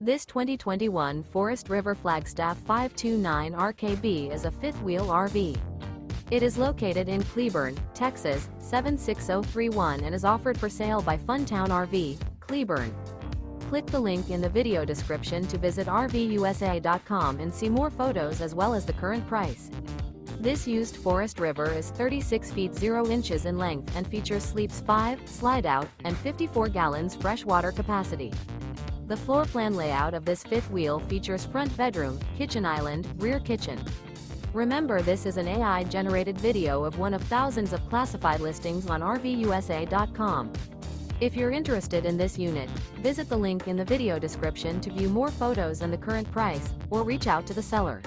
This 2021 Forest River Flagstaff 529 RKB is a fifth-wheel RV. It is located in Cleburne, Texas, 76031 and is offered for sale by Funtown RV, Cleburne. Click the link in the video description to visit RVUSA.com and see more photos as well as the current price. This used Forest River is 36 feet 0 inches in length and features sleeps 5, slide-out, and 54 gallons freshwater capacity. The floor plan layout of this fifth wheel features front bedroom, kitchen island, rear kitchen. Remember, this is an AI-generated video of one of thousands of classified listings on RVUSA.com. If you're interested in this unit, visit the link in the video description to view more photos and the current price, or reach out to the seller.